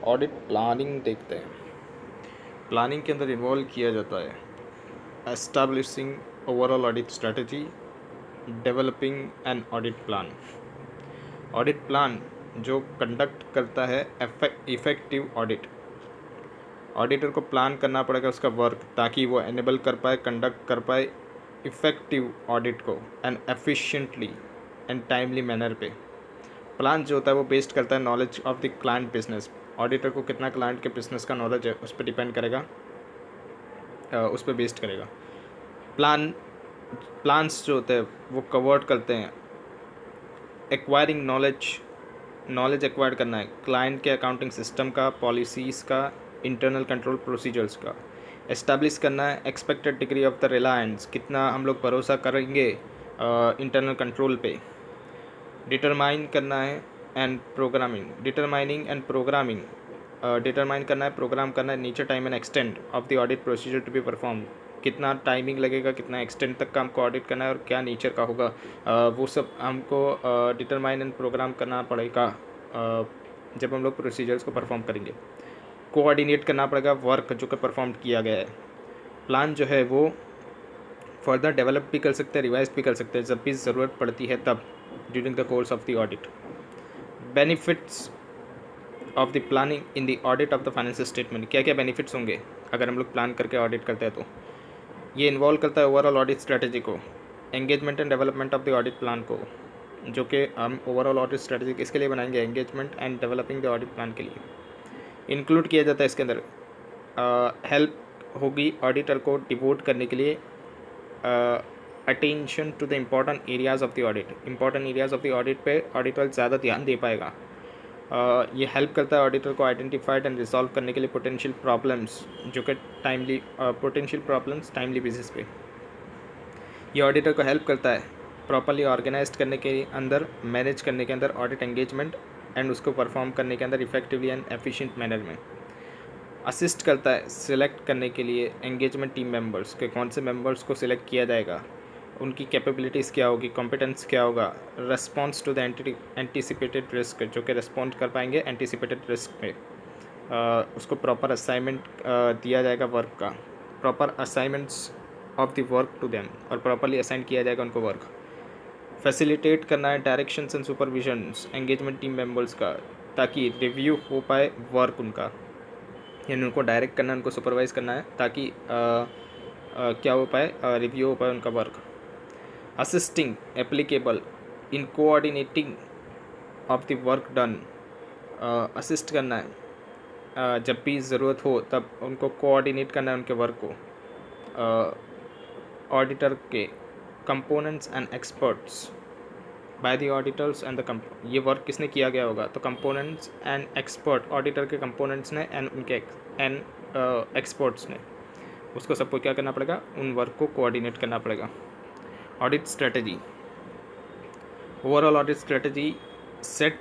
Audit planning देखते हैं। Planning के अंदर इन्वॉल्व किया जाता है establishing overall audit strategy, developing an audit plan. Audit plan जो कंडक्ट करता है इफेक्टिव ऑडिट। ऑडिटर को प्लान करना पड़ेगा उसका वर्क, ताकि वो एनेबल कर पाए, कंडक्ट कर पाए इफ़ेक्टिव ऑडिट को and efficiently and timely manner पे। प्लान जो होता है वो बेस्ड करता है knowledge of the client business. Auditor को कितना क्लाइंट के बिजनेस का नॉलेज है उस पर डिपेंड करेगा, उस पर बेस्ड करेगा। प्लान्स जो होते हैं वो कवर्ड करते हैं एक्वायरिंग नॉलेज एक्वायर करना है क्लाइंट के अकाउंटिंग सिस्टम का, पॉलिसीज़ का, इंटरनल कंट्रोल प्रोसीजर्स का। एस्टैब्लिश करना है expected degree of the Reliance, कितना हम लोग भरोसा करेंगे इंटरनल कंट्रोल पे। डिटरमाइन करना है एंड प्रोग्रामिंग, डिटरमाइन करना है, प्रोग्राम करना है nature, time and extent of the audit procedure to be perform. कितना टाइमिंग लगेगा, कितना एक्सटेंट तक का हमको ऑडिट करना है और क्या नेचर का होगा, वो सब हमको डिटरमाइन एंड प्रोग्राम करना पड़ेगा जब हम लोग प्रोसीजर्स को परफॉर्म करेंगे। कोऑर्डिनेट करना पड़ेगा वर्क जो कि परफॉर्म किया गया है। प्लान जो है वो फर्दर डेवलप भी कर सकते हैं, रिवाइज भी कर सकते हैं जब भी ज़रूरत पड़ती है तब, during the course of the audit. Benefits of the planning in the audit of the financial statement. क्या क्या बेनिफिट्स होंगे अगर हम लोग प्लान करके ऑडिट करते हैं तो ये इन्वॉल्व करता है ओवरऑल ऑडिट स्ट्रेटजी को, engagement and development of the audit plan को, जो कि हम ओवरऑल ऑडिट स्ट्रेटजी किसके लिए बनाएंगे, engagement and developing the audit plan के लिए। इंक्लूड किया जाता है इसके अंदर हेल्प होगी ऑडिटर को डिवोट करने के लिए attention to the important areas of the audit. Important areas of the audit पे ऑडिटर ज़्यादा ध्यान दे पाएगा। ये हेल्प करता है ऑडिटर को आइडेंटिफाइड एंड रिजॉल्व करने के लिए पोटेंशियल प्रॉब्लम्स, जो कि टाइमली बेसिस पे। ये ऑडिटर को हेल्प करता है प्रॉपरली ऑर्गेनाइज करने के अंदर, मैनेज करने के अंदर ऑडिट एंगेजमेंट एंड उसको परफॉर्म करने के अंदर इफेक्टिवली एंड एफिशिएंट मैनर में। असिस्ट करता है सिलेक्ट करने के लिए एंगेजमेंट टीम मेंबर्स के, कौन से मेंबर्स को सिलेक्ट किया जाएगा, उनकी कैपेबिलिटीज़ क्या होगी, कॉम्पिटेंस क्या होगा। Response to the anticipated risk, जो कि रेस्पॉन्ड कर पाएंगे एंटीसिपेटेड रिस्क में। उसको प्रॉपर असाइनमेंट दिया जाएगा वर्क का, proper assignments of the work to them, और प्रॉपरली असाइन किया जाएगा उनको वर्क। फैसिलिटेट करना है directions and supervisions engagement team members का, ताकि रिव्यू हो पाए वर्क उनका, यानी उनको डायरेक्ट करना है, उनको सुपरवाइज़ करना है, ताकि क्या हो पाए, रिव्यू हो पाए उनका work. Assisting applicable in coordinating of the work done, assist करना है जब भी ज़रूरत हो तब उनको कोऑर्डिनेट करना है उनके वर्क को। ऑडिटर के components and experts by the auditors and the ये वर्क किसने किया गया होगा, तो कंपोनेंट्स एंड एक्सपर्ट, ऑडिटर के कंपोनेंट्स ने एंड उनके एक्सपर्ट्स ने, उसको सबको क्या करना पड़ेगा, उन वर्क को कोऑर्डिनेट करना पड़ेगा। Audit strategy, overall audit strategy set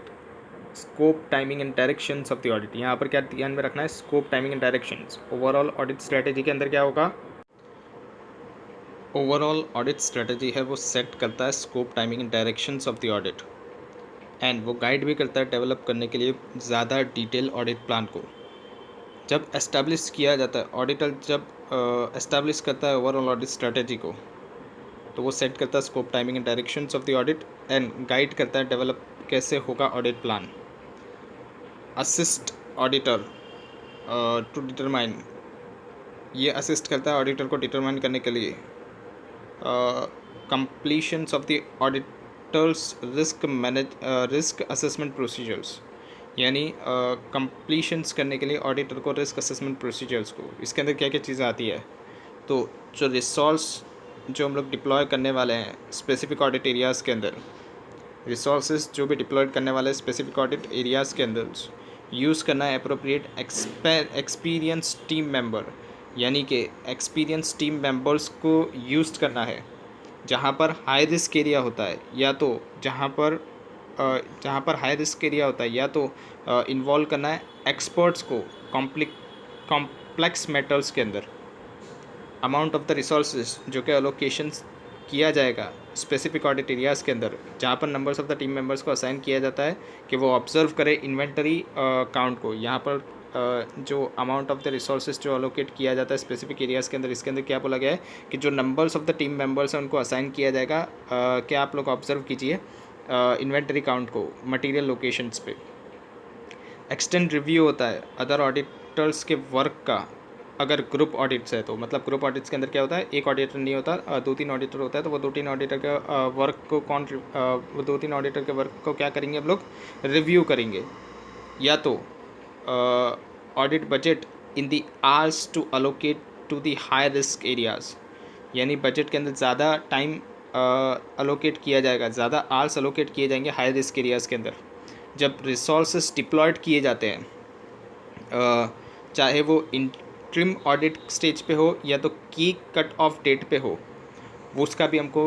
scope, timing and directions of the audit. यहाँ पर क्या ध्यान में रखना है, scope, timing and directions. Overall audit strategy के अंदर क्या होगा, ओवरऑल ऑडिट स्ट्रेटजी है वो सेट करता है scope, timing and directions of the audit, and वो गाइड भी करता है डेवलप करने के लिए ज़्यादा डिटेल ऑडिट प्लान को। जब एस्टैब्लिश किया जाता है, ऑडिटर जब एस्टैब्लिश करता है ओवरऑल ऑडिट स्ट्रेटजी को, तो वो सेट करता है scope, timing and directions of the audit and guide करता है डेवलप कैसे होगा audit plan. Assist auditor to determine, ये असिस्ट करता है ऑडिटर को डिटरमाइन करने के लिए completions of the auditor's risk assessment procedures, यानी कंप्लीशंस करने के लिए ऑडिटर को रिस्क असेसमेंट प्रोसीजर्स को। इसके अंदर क्या क्या चीज़ें आती है, तो जो रिसोर्स जो हम लोग डिप्लॉय करने वाले हैं स्पेसिफिक ऑडिट एरियाज़ के अंदर, रिसोर्सेज जो भी डिप्लॉय करने वाले स्पेसिफिक ऑडिट एरियाज़ के अंदर यूज़ करना है अप्रोप्रिएट एक्सपीरियंस टीम मेंबर, यानी कि एक्सपीरियंस टीम मेंबर्स को यूज़ करना है जहाँ पर हाई रिस्क एरिया होता है, या तो जहाँ पर हाई रिस्क एरिया होता है, या तो इन्वॉल्व करना है एक्सपर्ट्स को कॉम्प्लेक्स मैटर्स के अंदर। अमाउंट ऑफ द रिसोर्सेज, जो कि अलोकेशंस किया जाएगा स्पेसिफिक ऑडिट एरियाज़ के अंदर, जहाँ पर numbers of the team members को असाइन किया जाता है कि वो ऑब्जर्व करें इन्वेंटरी काउंट को। यहाँ पर जो अमाउंट ऑफ द रिसोर्सेज जो अलोकेट किया जाता है स्पेसिफिक एरियाज़ के अंदर, इसके अंदर क्या बोला गया है कि जो numbers of the team members हैं उनको असाइन किया जाएगा। क्या आप लोग ऑब्जर्व कीजिए इन्वेंटरी काउंट को मटीरियल लोकेशंस पे। एक्सटेंड रिव्यू होता है अदर ऑडिटर्स के वर्क का, अगर ग्रुप ऑडिट्स है तो। मतलब ग्रुप ऑडिट्स के अंदर क्या होता है, एक ऑडिटर नहीं होता, 2-3 ऑडिटर होता है, तो वो 2-3 ऑडिटर का वर्क को वो 2-3 ऑडिटर के वर्क को क्या करेंगे हम लोग, रिव्यू करेंगे। या तो audit budget in the hours to allocate to the high risk areas, यानी बजट के अंदर ज़्यादा टाइम अलोकेट किया जाएगा, ज़्यादा आवर्स अलोकेट किए जाएंगे हाई रिस्क एरियाज़ के अंदर जब रिसोर्सेज डिप्लॉयड किए जाते हैं, चाहे वो इंट्रिम ऑडिट स्टेज पे हो या तो की कट ऑफ डेट पे हो। वो उसका भी हमको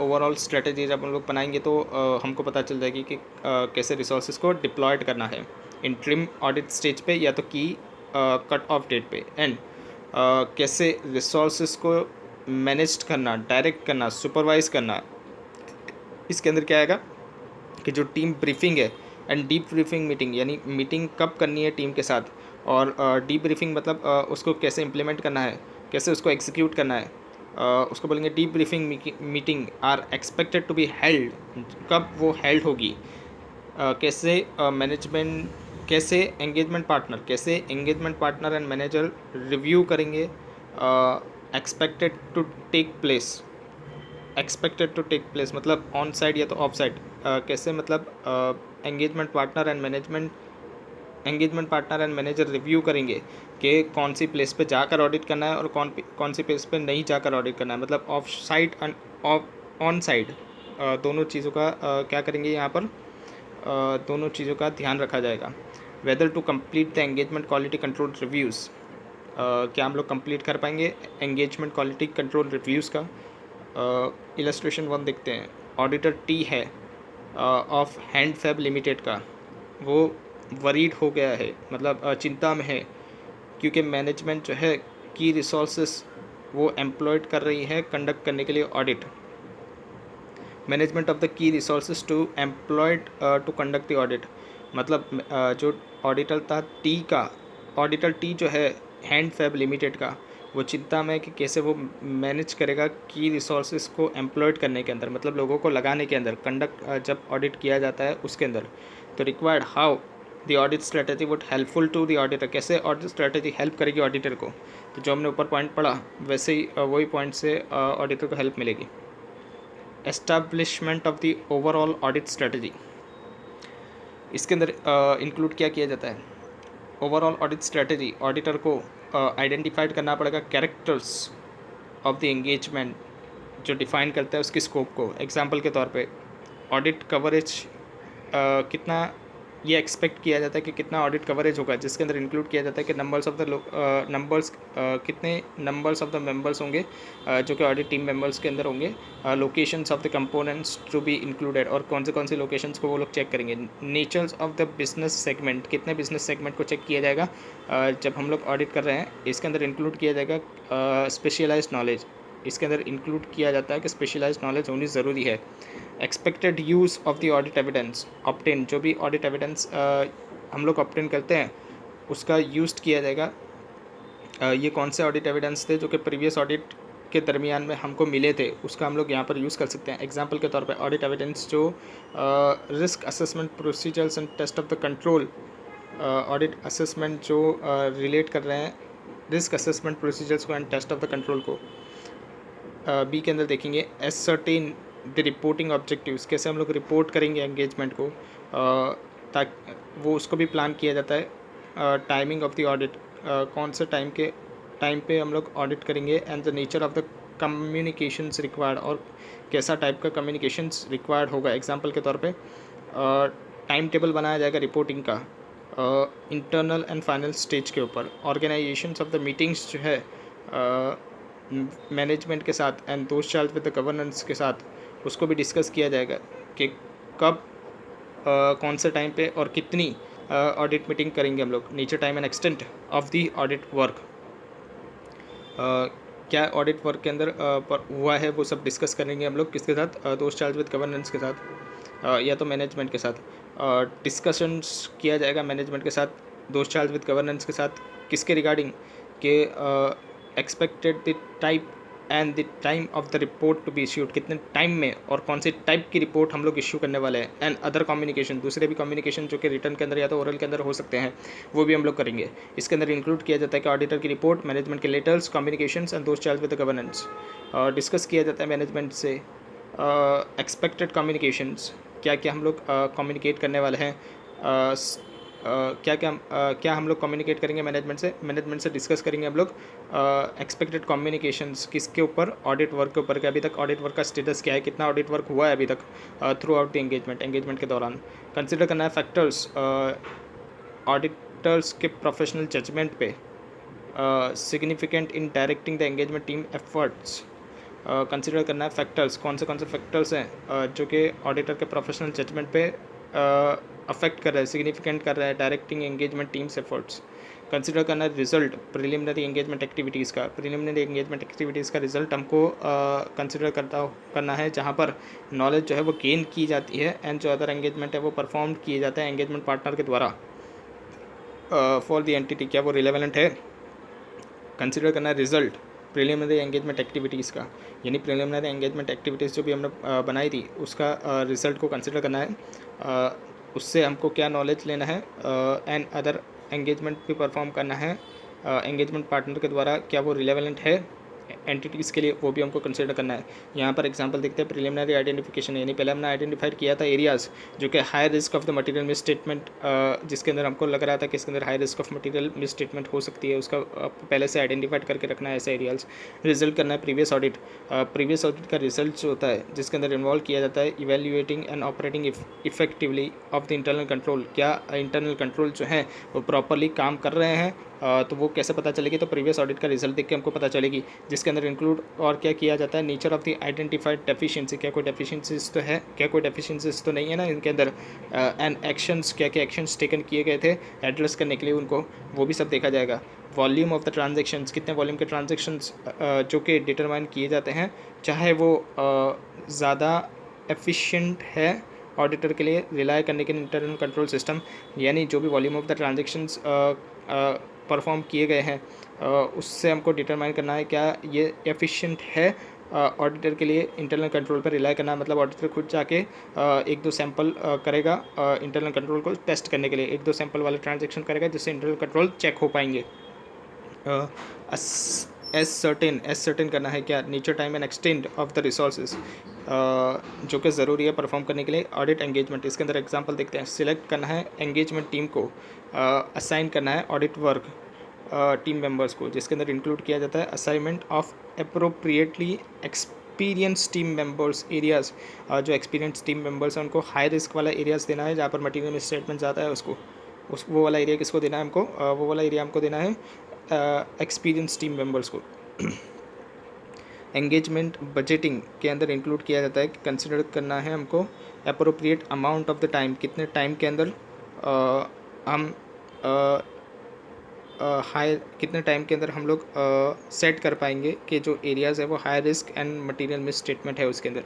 ओवरऑल स्ट्रेटजी जब हम लोग बनाएंगे तो हमको पता चल जाएगी कि कैसे रिसोर्सेज को डिप्लॉयड करना है इंट्रिम ऑडिट स्टेज पे या तो की कट ऑफ डेट पे, एंड कैसे रिसोर्सेज को मैनेज करना, डायरेक्ट करना, सुपरवाइज करना। इसके अंदर क्या आएगा कि जो टीम ब्रीफिंग है एंड डीप ब्रीफिंग मीटिंग, यानी मीटिंग कब करनी है टीम के साथ, और डीप ब्रीफिंग मतलब उसको कैसे इम्प्लीमेंट करना है, कैसे उसको एग्जीक्यूट करना है, उसको बोलेंगे deep briefing meeting are expected to be held. कब वो हेल्ड होगी, कैसे मैनेजमेंट, कैसे engagement partner and manager review करेंगे, एक्सपेक्टेड टू टेक प्लेस मतलब ऑन साइड या तो ऑफ साइड, कैसे मतलब engagement partner and manager review करेंगे कि कौन सी प्लेस पे जाकर ऑडिट करना है और कौन सी प्लेस पे नहीं जाकर ऑडिट करना है। मतलब of side and on side दोनों चीज़ों का क्या करेंगे यहाँ पर, दोनों चीज़ों का ध्यान रखा जाएगा। Whether to complete the engagement quality control reviews, क्या हम लोग कंप्लीट कर पाएंगे एंगेजमेंट क्वालिटी कंट्रोल रिव्यूज़ का। इलस्ट्रेशन 1 देखते हैं। ऑडिटर टी है ऑफ हैंड फैब लिमिटेड का, वो वरीड हो गया है, मतलब चिंता में है, क्योंकि मैनेजमेंट जो है की रिसोर्सेस वो एम्प्लॉयड कर रही है कंडक्ट करने के लिए audit. Management of the key resources to employed to conduct the audit, मतलब जो ऑडिटर था ऑडिटर टी जो है हैंड फैब लिमिटेड का, वो चिंता में कि कैसे वो मैनेज करेगा की रिसोर्सेज को एम्प्लॉयड करने के अंदर, मतलब लोगों को लगाने के अंदर, कंडक्ट जब ऑडिट किया जाता है उसके अंदर। तो required how the audit strategy would helpful to the auditor, कैसे ऑडिट स्ट्रेटेजी हेल्प करेगी ऑडिटर को। तो जो हमने ऊपर पॉइंट पढ़ा वैसे ही वही पॉइंट से ऑडिटर को हेल्प मिलेगी। Establishment of the overall audit strategy, इसके अंदर इंक्लूड क्या किया जाता है, ओवरऑल ऑडिट स्ट्रेटजी ऑडिटर को आइडेंटिफाइड करना पड़ेगा कैरेक्टर्स ऑफ द एंगेजमेंट जो डिफाइन करता है उसकी स्कोप को। एग्जांपल के तौर पे ऑडिट कवरेज कितना ये एक्सपेक्ट किया जाता है कि कितना ऑडिट कवरेज होगा, जिसके अंदर इंक्लूड किया जाता है कि कितने नंबर्स ऑफ द मेंबर्स होंगे जो कि ऑडिट टीम मेंबर्स के अंदर होंगे, locations of the components to be included, और कौन सी लोकेशंस को वो लोग चेक करेंगे। Natures of the business segment, कितने बिजनेस सेगमेंट को चेक किया जाएगा जब हम लोग ऑडिट कर रहे हैं। इसके अंदर इंक्लूड किया जाएगा स्पेशलाइज्ड नॉलेज, इसके अंदर इंक्लूड किया जाता है कि स्पेशलाइज्ड नॉलेज होनी ज़रूरी है। Expected use of the audit evidence obtain, जो भी ऑडिट एविडेंस हम लोग ऑब्टेन करते हैं उसका यूज़ किया जाएगा। ये कौन से ऑडिट एविडेंस थे जो कि प्रीवियस ऑडिट के दरमियान में हमको मिले थे, उसका हम लोग यहाँ पर यूज़ कर सकते हैं। एग्जांपल के तौर पे ऑडिट एविडेंस जो risk assessment procedures and test of the control, audit assessment जो रिलेट कर रहे हैं रिस्क असेसमेंट प्रोसीजर्स को and test of the control को। बी के अंदर देखेंगे एसर्टेन द रिपोर्टिंग ऑब्जेक्टिव्स, कैसे हम लोग रिपोर्ट करेंगे एंगेजमेंट को, ताकि वो उसको भी प्लान किया जाता है। टाइमिंग ऑफ द ऑडिट, कौन से टाइम पे हम लोग ऑडिट करेंगे, and the nature of the communications required, और कैसा टाइप का कम्युनिकेशंस रिक्वायर्ड होगा। एग्जांपल के तौर पे टाइम टेबल बनाया जाएगा रिपोर्टिंग का इंटरनल एंड फाइनल स्टेज के ऊपर। ऑर्गेनाइजेशंस ऑफ द मीटिंग्स जो है मैनेजमेंट के साथ एंड दोस्त चार्ज विद द गवर्नेंस के साथ, उसको भी डिस्कस किया जाएगा कि कब कौन से टाइम पे और कितनी ऑडिट मीटिंग करेंगे हम लोग। Nature, time and extent of the audit work. क्या ऑडिट वर्क के अंदर पर हुआ है वो सब डिस्कस करेंगे हम लोग किसके साथ, दोस्त चार्ज विद गवर्नेंस के साथ, या तो मैनेजमेंट के साथ डिस्कशंस किया जाएगा मैनेजमेंट के साथ, दोस्त चार्ज विद गवर्नेंस के साथ, किसके रिगार्डिंग के expected the type and the time of the report to be issued, कितने टाइम में और कौन से टाइप की रिपोर्ट हम लोग इश्यू करने वाले हैं, एंड अदर कम्युनिकेशन, दूसरे भी कम्युनिकेशन जो कि रिटर्न के अंदर या तो ओरल के अंदर हो सकते हैं, वो भी हम लोग करेंगे। इसके अंदर इंक्लूड किया जाता है कि ऑडिटर की रिपोर्ट, मैनेजमेंट के लेटर्स, कम्युनिकेशंस एंड दोस्त charge with the governance. Discuss किया जाता है मैनेजमेंट से एक्सपेक्टेड कम्युनिकेशंस, क्या क्या हम लोग कम्युनिकेट करने वाले हैं, क्या हम लोग कम्युनिकेट करेंगे मैनेजमेंट से डिस्कस करेंगे हम लोग एक्सपेक्टेड कम्युनिकेशंस किसके ऊपर, ऑडिट वर्क के ऊपर, कि अभी तक ऑडिट वर्क का स्टेटस क्या है, कितना ऑडिट वर्क हुआ है अभी तक थ्रू आउट द एंगेजमेंट के दौरान। कंसिडर करना है फैक्टर्स ऑडिटर्स के प्रोफेशनल जजमेंट पे significant in directing the engagement team efforts. Consider करना है फैक्टर्स, कौन से फैक्टर्स हैं जो कि ऑडिटर के प्रोफेशनल जजमेंट पे अफेक्ट कर रहा है, सिग्निफिकेंट कर रहा है directing engagement teams efforts. Consider करना है रिजल्ट प्रिलिमिनरी एंगेजमेंट एक्टिविटीज़ का रिजल्ट हमको कंसिडर करना है, जहाँ पर नॉलेज जो है वो गेन की जाती है एंड जो अदर एंगेजमेंट है वो परफॉर्म किए जाते हैं एंगेजमेंट पार्टनर के द्वारा फॉर द एंटिटी, क्या वो रिलेवेंट है। कंसिडर करना है रिजल्ट प्रिलिमिनरी एंगेजमेंट एक्टिविटीज़ का, यानी प्रिलिमिनरी एंगेजमेंट एक्टिविटीज़ जो भी हमने बनाई थी उसका रिजल्ट को कंसिडर करना है, उससे हमको क्या नॉलेज लेना है एंड अदर एंगेजमेंट भी परफॉर्म करना है एंगेजमेंट पार्टनर के द्वारा, क्या वो रिलेवेंट है एंटिटीज़ के लिए, वो भी हमको कंसिडर करना है। यहाँ पर एग्जांपल देखते हैं प्रिलिमिनरी आइडेंटिफिकेशन, यानी पहले हमने आइडेंटिफाइड किया था एरियाज़ जो कि high risk of the material miss statement, जिसके अंदर हमको लग रहा था कि इसके अंदर high risk of material miss statement हो सकती है, उसका पहले से आइडेंटिफाइड करके रखना है ऐसे एरियाज़। रिजल्ट करना है प्रीवियस ऑडिट का रिजल्ट जो होता है जिसके अंदर इन्वॉल्व किया जाता है evaluating and operating effectively of the internal control, क्या इंटरनल कंट्रोल जो है वो प्रॉपरली काम कर रहे हैं, तो वो कैसे पता चलेगी, तो प्रीवियस ऑडिट का रिजल्ट देख के हमको पता चलेगी, जिसके अंदर इंक्लूड और क्या किया जाता है nature of the identified deficiency, क्या कोई डेफिशिएंसीज तो है, क्या कोई डेफिशिएंसीज तो नहीं है ना इनके अंदर, एंड एक्शंस, क्या क्या एक्शंस टेकन किए गए थे एड्रेस करने के लिए उनको, वो भी सब देखा जाएगा। वॉल्यूम ऑफ द ट्रांजेक्शन्स, कितने वॉल्यूम के ट्रांजेक्शन्स जो कि डिटरमाइन किए जाते हैं, चाहे वो ज़्यादा एफिशिएंट है ऑडिटर के लिए रिलाय करने के इंटरनल कंट्रोल सिस्टम, यानी जो भी volume of the transactions perform किए गए हैं उससे हमको डिटरमाइन करना है क्या ये एफिशिएंट है ऑडिटर के लिए इंटरनल कंट्रोल पर रिलाय करना है, मतलब ऑडिटर खुद जाके एक दो सैंपल करेगा इंटरनल कंट्रोल को टेस्ट करने के लिए, एक दो सैंपल वाले ट्रांजेक्शन करेगा जिससे इंटरनल कंट्रोल चेक हो पाएंगे। एज सर्टेन करना है क्या nature time and extend of the resources जो कि ज़रूरी है परफॉर्म करने के लिए ऑडिट एंगेजमेंट। इसके अंदर एग्जांपल देखते हैं, सिलेक्ट करना है एंगेजमेंट टीम को, असाइन करना है ऑडिट वर्क टीम मेंबर्स को, जिसके अंदर इंक्लूड किया जाता है assignment of appropriately experience team members areas, जो एक्सपीरियंस टीम मेंबर्स हैं उनको हाई रिस्क वाला एरियाज़ देना है जहाँ पर मटीरियल मिस स्टेटमेंट ज़्यादा है उसको, वो वाला एरिया किसको देना है हमको, वो वाला एरिया हमको देना है एक्सपीरियंस टीम मेंबर्स को। एंगेजमेंट बजटिंग के अंदर इंक्लूड किया जाता है कि कंसिडर करना है हमको appropriate amount of the time, कितने टाइम के अंदर हम कितने टाइम के अंदर हम लोग सेट कर पाएंगे कि जो एरियाज़ है वो high risk and material miss statement है उसके अंदर।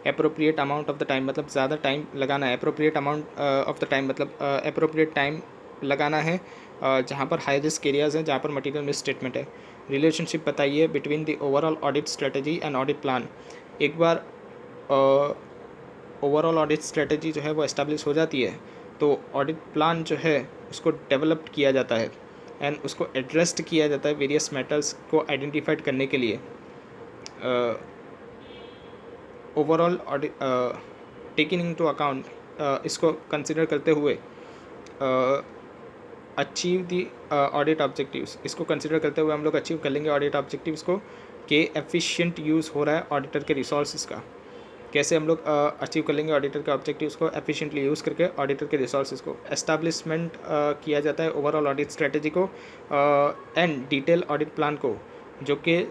Appropriate amount of the time मतलब ज़्यादा टाइम लगाना है, appropriate amount of the time मतलब अप्रोप्रिएट टाइम लगाना है जहाँ पर हाई रिस्क एरियाज़ हैं, जहाँ पर मटेरियल मिस स्टेटमेंट है। रिलेशनशिप बताइए between the overall audit strategy and audit plan. एक बार ओवरऑल ऑडिट स्ट्रेटजी जो है वो एस्टेब्लिश हो जाती है तो ऑडिट प्लान जो है उसको डेवलप किया जाता है एंड उसको एड्रेस्ड किया जाता है वेरियस मैटर्स को आइडेंटिफाइड करने के लिए। Overall audit taking into account इसको कंसिडर करते हुए अचीव दी ऑडिट ऑब्जेक्टिव्स, इसको कंसिडर करते हुए हम लोग अचीव कर लेंगे ऑडिट ऑब्जेक्टिव्स को कि एफिशिएंट यूज़ हो रहा है ऑडिटर के रिसोर्सेज का। कैसे हम लोग अचीव कर लेंगे ऑडिटर के ऑब्जेक्टिव्स को एफिशिएंटली यूज़ करके ऑडिटर के रिसोर्सेज को। एस्टैब्लिशमेंट किया जाता है ओवरऑल ऑडिट स्ट्रेटजी को एंड डिटेल ऑडिट प्लान को, जो कि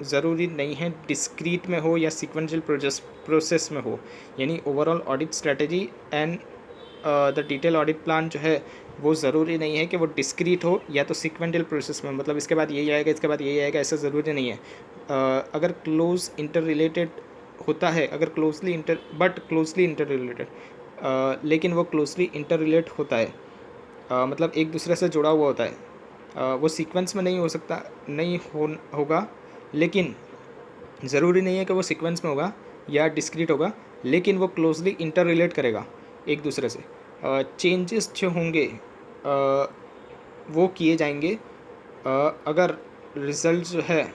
ज़रूरी नहीं है डिस्क्रीट में हो या सीक्वेंशियल प्रोसेस में हो, यानी overall audit strategy and the detail audit plan जो है वो ज़रूरी नहीं है कि वो डिस्क्रीट हो या तो सीक्वेंटियल प्रोसेस में, मतलब इसके बाद यही आएगा इसके बाद यही आएगा, ऐसा ज़रूरी नहीं है। अगर क्लोज इंटर रिलेटेड होता है, अगर क्लोजली इंटर रिलेटेड, लेकिन वो क्लोजली इंटर रिलेट होता है, मतलब एक दूसरे से जुड़ा हुआ होता है, वो सीक्वेंस में नहीं हो सकता, होगा, लेकिन ज़रूरी नहीं है कि वो सीक्वेंस में होगा या डिस्क्रीट होगा, लेकिन वो क्लोजली इंटर रिलेट करेगा एक दूसरे से। चेंजेस जो होंगे वो किए जाएंगे अगर रिज़ल्ट जो है,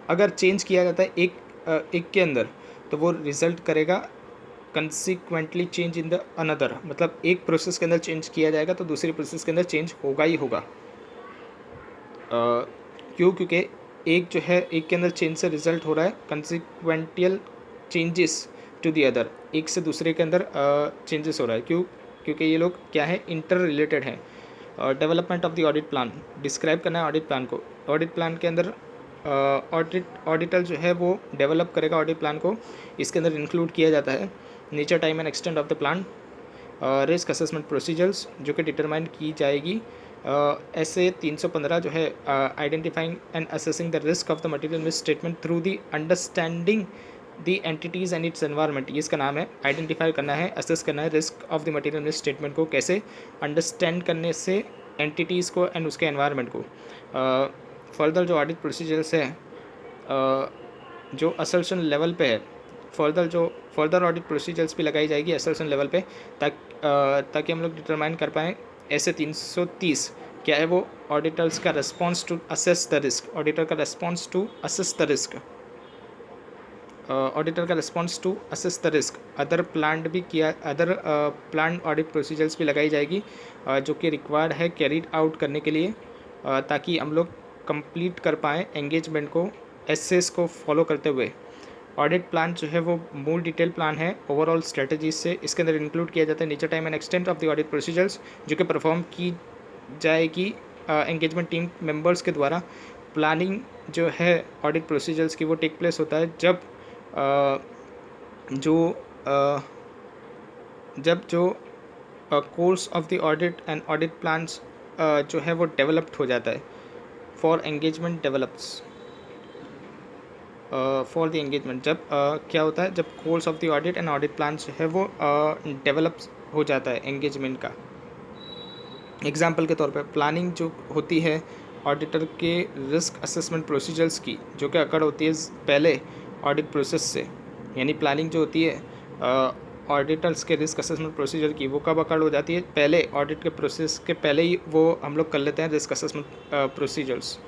अगर चेंज किया जाता है एक के अंदर, तो वो रिज़ल्ट करेगा consequently change in the another, मतलब एक प्रोसेस के अंदर चेंज किया जाएगा तो दूसरी प्रोसेस के अंदर चेंज होगा ही होगा। क्योंकि एक जो है, एक के अंदर चेंज से रिजल्ट हो रहा है कंसिक्वेंटियल चेंजेस टू दी अदर, एक से दूसरे के अंदर चेंजेस हो रहा है। क्योंकि ये लोग क्या है, इंटर रिलेटेड हैं। Development of the audit plan, describe करना है ऑडिट प्लान को। ऑडिट प्लान के अंदर ऑडिटर जो है वो डेवलप करेगा ऑडिट प्लान को। इसके अंदर इंक्लूड किया जाता है nature, time and extent of the plan, risk assessment procedures जो कि डिटरमाइन की जाएगी। ऐसे 315 जो है, identifying and assessing the risk of the material miss statement through the understanding the entities and it's environment, ये इसका नाम है। आइडेंटिफाई करना है, असेस करना है risk of the material miss statement को, कैसे अंडरस्टैंड करने से एंटिटीज़ को एंड उसके एनवायरनमेंट को। फर्दर जो ऑडिट प्रोसीजर्स है, जो असर्शन लेवल पे है, फर्दर ऑडिट प्रोसीजर्स भी लगाई जाएगी असर्शन लेवल पे, ताकि हम लोग डिटरमाइन कर पाएँ। ऐसे 330 क्या है वो, ऑडिटर्स का response to assess the risk, auditor का response to assess the risk, auditor का response to assess the risk. Other plan audit procedures भी लगाई जाएगी, जो कि रिक्वायर्ड है कैरीड आउट करने के लिए, ताकि हम लोग कंप्लीट कर पाएँ एंगेजमेंट को, एसेस को फॉलो करते हुए। ऑडिट प्लान जो है वो मूल डिटेल प्लान है ओवरऑल स्ट्रेटजीज से। इसके अंदर इंक्लूड किया जाता है nature, time and extent of the audit procedures, जो कि परफॉर्म की जाएगी एंगेजमेंट टीम मेंबर्स के द्वारा। प्लानिंग जो है ऑडिट प्रोसीजर्स की, वो टेक प्लेस होता है जब जो course of the audit and audit plans जो है वो डेवलप्ड हो जाता है for engagement develops for the engagement. जब क्या होता है, जब course of the audit and audit plan जो है वो डेवलप हो जाता है एंगेजमेंट का। एग्जाम्पल के तौर पे प्लानिंग जो होती है ऑडिटर के रिस्क असेसमेंट प्रोसीजर्स की, जो कि अकड़ होती है पहले ऑडिट प्रोसेस से, यानी प्लानिंग जो होती है ऑडिटर्स के रिस्क असेसमेंट प्रोसीजर की, वो कब अकड़ हो जाती है, पहले ऑडिट के प्रोसेस के पहले ही वो हम लोग कर लेते हैं रिस्क असेसमेंट प्रोसीजर्स,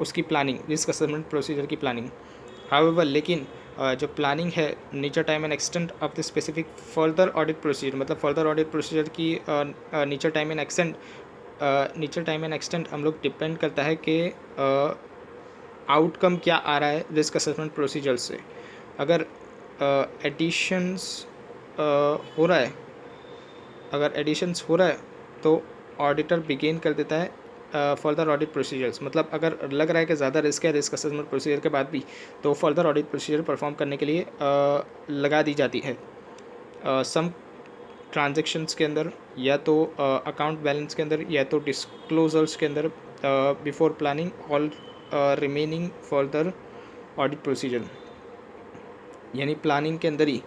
उसकी प्लानिंग, रिस्क असेसमेंट प्रोसीजर की प्लानिंग। हाउएवर लेकिन जो प्लानिंग है nature, time and extent of the specific further audit procedure, मतलब फर्दर ऑडिट प्रोसीजर की नेचर, टाइम एंड एक्सटेंट हम लोग डिपेंड करता है कि आउटकम क्या आ रहा है रिस्क असेसमेंट प्रोसीजर से। अगर एडिशंस हो रहा है, तो ऑडिटर बिगिन कर देता है फर्दर ऑडिट प्रोसीजर्स। मतलब अगर लग रहा है कि ज़्यादा रिस्क है रिस्क असेसमेंट प्रोसीजर के बाद भी, तो फर्दर ऑडिट प्रोसीजर परफॉर्म करने के लिए लगा दी जाती है। सम ट्रांजेक्शंस के अंदर, या तो अकाउंट बैलेंस के अंदर, या तो डिस्क्लोजर्स के अंदर, before planning all remaining further audit procedure, यानी प्लानिंग के अंदर ही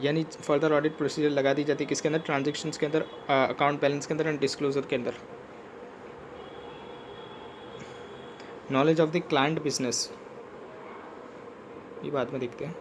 यानी फर्दर ऑडिट प्रोसीजर लगा दी जाती है किसके अंदर, ट्रांजेक्शन्स के अंदर, अकाउंट बैलेंस के अंदर एंड डिस्क्लोजर के अंदर। Knowledge of the client business, ये बाद में देखते हैं।